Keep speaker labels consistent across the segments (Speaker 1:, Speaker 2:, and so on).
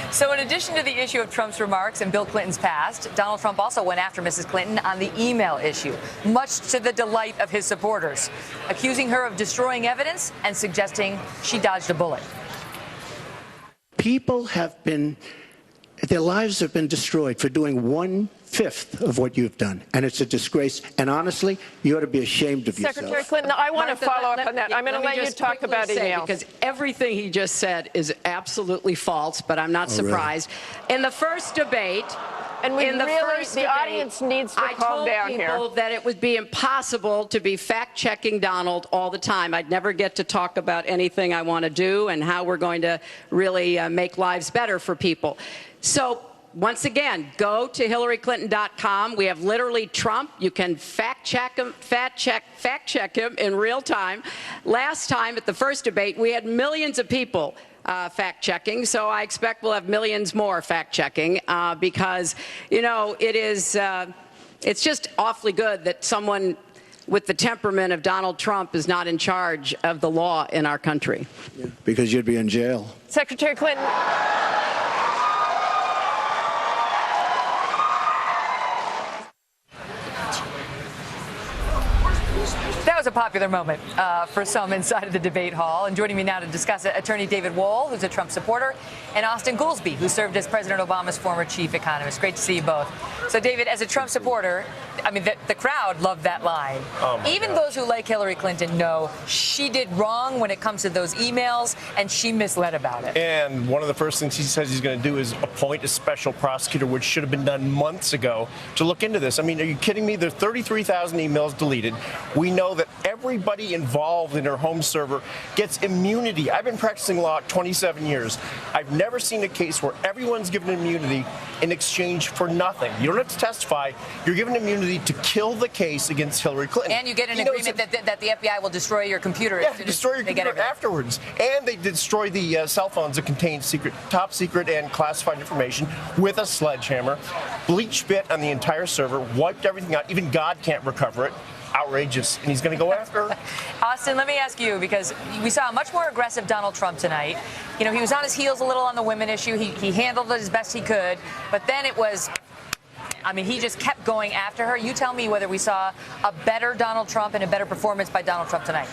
Speaker 1: So in addition to the issue of Trump's remarks and Bill Clinton's past, Donald Trump also went after Mrs. Clinton on the email issue, much to the delight of his supporters, accusing her of destroying evidence and suggesting she dodged a bullet.
Speaker 2: People have been, their lives have been destroyed for doing 1/5 of what you've done, and it's a disgrace. And honestly, you ought to be ashamed of yourself.
Speaker 3: Secretary Clinton, I want to follow up on that. I'm going to let you talk about email.
Speaker 4: Because everything he just said is absolutely false, but I'm not surprised. Really? In the first debate,
Speaker 3: and the audience needs to calm down here.
Speaker 4: I told people that it would be impossible to be fact-checking Donald all the time. I'd never get to talk about anything I want to do and how we're going to really make lives better for people. So once again, go to HillaryClinton.com. We have literally Trump. You can fact check him in real time. Last time at the first debate, we had millions of people fact-checking, so I expect we'll have millions more fact-checking because, you know, it's just awfully good that someone with the temperament of Donald Trump is not in charge of the law in our country.
Speaker 2: Yeah, because you'd be in jail.
Speaker 3: Secretary Clinton.
Speaker 1: That was a popular moment for some inside of the debate hall. And joining me now to discuss it, attorney David Wohl, who's a Trump supporter, and Austan Goolsbee, who served as President Obama's former chief economist. Great to see you both. So, David, as a Trump supporter, I mean, the crowd loved that line. Even those who like Hillary Clinton know she did wrong when it comes to those emails, and she misled about it.
Speaker 5: And one of the first things he says he's going to do is appoint a special prosecutor, which should have been done months ago, to look into this. I mean, are you kidding me? There are 33,000 emails deleted. We know that everybody involved in her home server gets immunity. I've been practicing law 27 years. I've never seen a case where everyone's given immunity in exchange for nothing. You don't have to testify. You're given immunity to kill the case against Hillary Clinton.
Speaker 1: And you get an agreement that the FBI will destroy your computer.
Speaker 5: Yeah, destroy your computer afterwards. And they destroy the cell phones that contain top secret and classified information with a sledgehammer. Bleach spit on the entire server, wiped everything out. Even God can't recover it. Outrageous, and he's going to go after her.
Speaker 1: Austan, let me ask you, because we saw a much more aggressive Donald Trump tonight. You know, he was on his heels a little on the women issue. He handled it as best he could, but then it was, I mean, he just kept going after her. You tell me whether we saw a better Donald Trump and a better performance by Donald Trump tonight.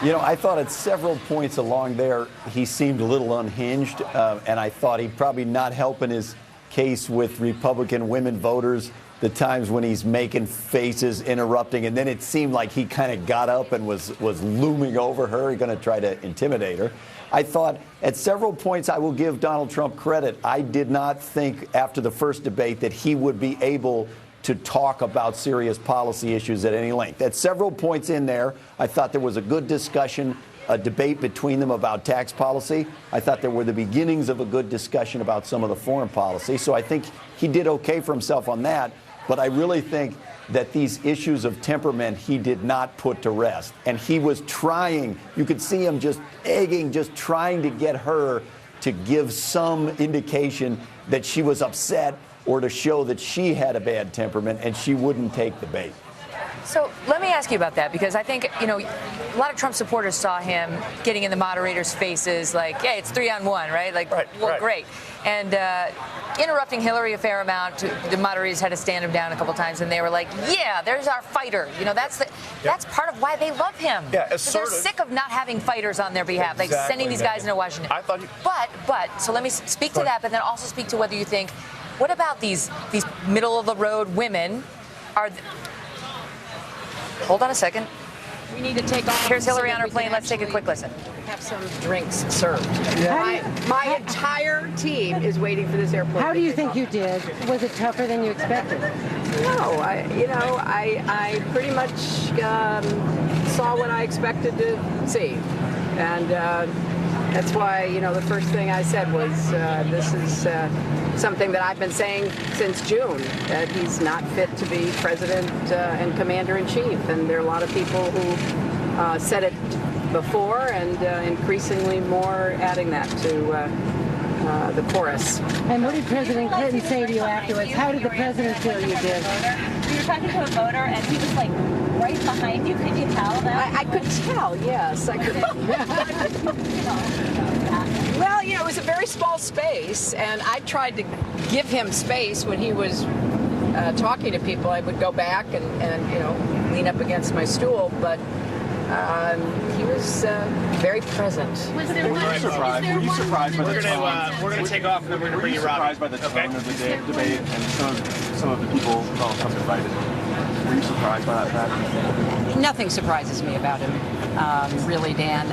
Speaker 6: You know, I thought at several points along there he seemed a little unhinged, and I thought he'd probably not helping his case with Republican women voters. The times when he's making faces, interrupting, and then it seemed like he kind of got up and was looming over her, going to try to intimidate her. I thought at several points I will give Donald Trump credit. I did not think after the first debate that he would be able to talk about serious policy issues at any length. At several points in there, I thought there was a good discussion, a debate between them about tax policy. I thought there were the beginnings of a good discussion about some of the foreign policy. So I think he did okay for himself on that. But I really think that these issues of temperament he did not put to rest. And he was trying, you could see him just egging, just trying to get her to give some indication that she was upset or to show that she had a bad temperament, and she wouldn't take the bait.
Speaker 1: So let me ask you about that, because I think, you know, a lot of Trump supporters saw him getting in the moderators' faces like, hey, it's 3-on-1, right? Like, well, great. And interrupting Hillary a fair amount. The moderators had to stand him down a couple times, and they were like, yeah, there's our fighter. You know, that's part of why they love him.
Speaker 5: Yeah,
Speaker 1: they're sick of not having fighters on their behalf, like sending these guys into Washington.
Speaker 5: I thought
Speaker 1: but so let me speak to that, but then also speak to whether you think, what about these middle-of-the-road women are... Hold on a second.
Speaker 4: We need to take off.
Speaker 1: Here's Hillary on her plane. Let's take a quick listen.
Speaker 4: Have some drinks served.
Speaker 7: Yeah.
Speaker 3: My entire team is waiting for this airplane.
Speaker 7: How do you think you did? Was it tougher than you expected?
Speaker 3: No, I pretty much saw what I expected to see, and that's why, you know, the first thing I said was this is something that I've been saying since June, that he's not fit to be president and commander-in-chief. And there are a lot of people who said it before, and increasingly more adding that to the chorus.
Speaker 7: And what did President Clinton say to you afterwards? How did the president feel you did?
Speaker 8: You were talking to a voter, and he was like right behind you. Could you tell that?
Speaker 3: I could tell, yes. I could. Well, it was a very small space, and I tried to give him space when he was talking to people. I would go back and lean up against my stool, but he was very present.
Speaker 8: Was there
Speaker 9: Were you surprised? Were you surprised by the tone?
Speaker 10: We're going to take off, and then we're going to bring you
Speaker 9: surprised
Speaker 10: Robbie.
Speaker 9: by the tone of the debate and some of the people Donald Trump invited? Were you surprised by that fact?
Speaker 4: Nothing surprises me about him, really, Dan.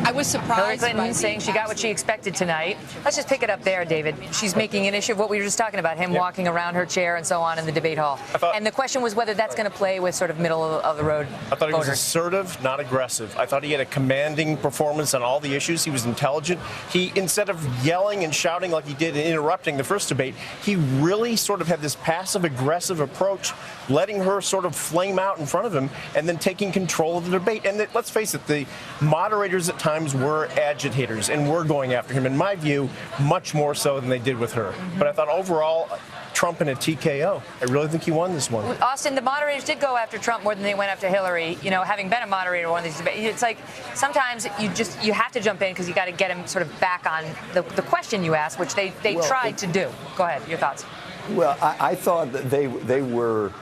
Speaker 4: I was surprised.
Speaker 1: Hillary Clinton
Speaker 4: by the
Speaker 1: saying she got what she expected tonight. Let's just pick it up there, David. She's making an issue of what we were just talking about, him walking around her chair and so on in the debate hall. And the question was whether that's going to play with sort of middle of the road
Speaker 5: I thought he was
Speaker 1: voters.
Speaker 5: assertive, not aggressive. I thought he had a commanding performance on all the issues. He was intelligent. He, instead of yelling and shouting like he did and interrupting the first debate, he really sort of had this passive-aggressive approach, letting her sort of flame out in front of him and then taking control of the debate. And let's face it, the moderators at times were agitators and were going after him, in my view, much more so than they did with her. But I thought overall, Trump in a TKO. I really think he won this one.
Speaker 1: Austin, the moderators did go after Trump more than they went after Hillary. Having been a moderator in one of these debates, it's like sometimes you have to jump in because you got to get him sort of back on the question you asked, which they tried to do. Go ahead, your thoughts.
Speaker 6: Well, I thought that they were,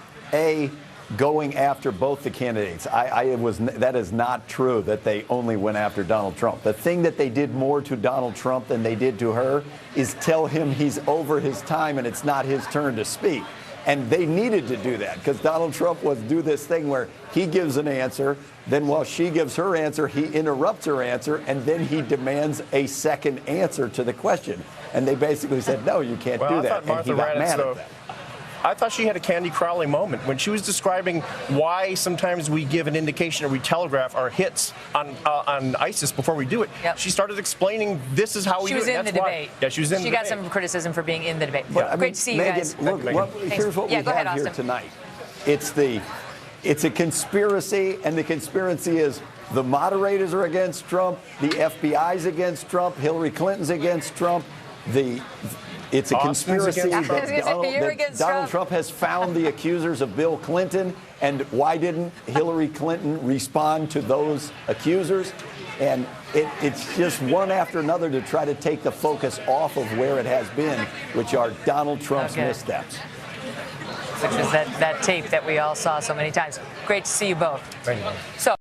Speaker 6: going after both the candidates. That is not true that they only went after Donald Trump. The thing that they did more to Donald Trump than they did to her is tell him he's over his time and it's not his turn to speak. And they needed to do that because Donald Trump was do this thing where he gives an answer, then while she gives her answer, he interrupts her answer, and then he demands a second answer to the question. And they basically said, no, you can't do that. And he got mad at that.
Speaker 5: I thought she had a Candy Crowley moment when she was describing why sometimes we give an indication or we telegraph our hits on ISIS before we do it.
Speaker 1: Yep.
Speaker 5: She started explaining this is how we
Speaker 1: She
Speaker 5: do
Speaker 1: was
Speaker 5: it.
Speaker 1: in the debate.
Speaker 5: Yeah, she was in the debate.
Speaker 1: She got some criticism for being in the debate.
Speaker 6: But,
Speaker 1: Great to see you
Speaker 6: Megyn,
Speaker 1: guys.
Speaker 6: Look, here's what we
Speaker 1: go ahead,
Speaker 6: have here
Speaker 1: Austin.
Speaker 6: tonight. It's a conspiracy, and the conspiracy is the moderators are against Trump, the FBI's against Trump, Hillary Clinton's against Trump, it's a conspiracy that Donald Trump has found the accusers of Bill Clinton, and why didn't Hillary Clinton respond to those accusers? And it's just one after another to try to take the focus off of where it has been, which are Donald Trump's missteps.
Speaker 1: Which is that tape that we all saw so many times. Great to see you both.
Speaker 5: Thank you.
Speaker 1: So.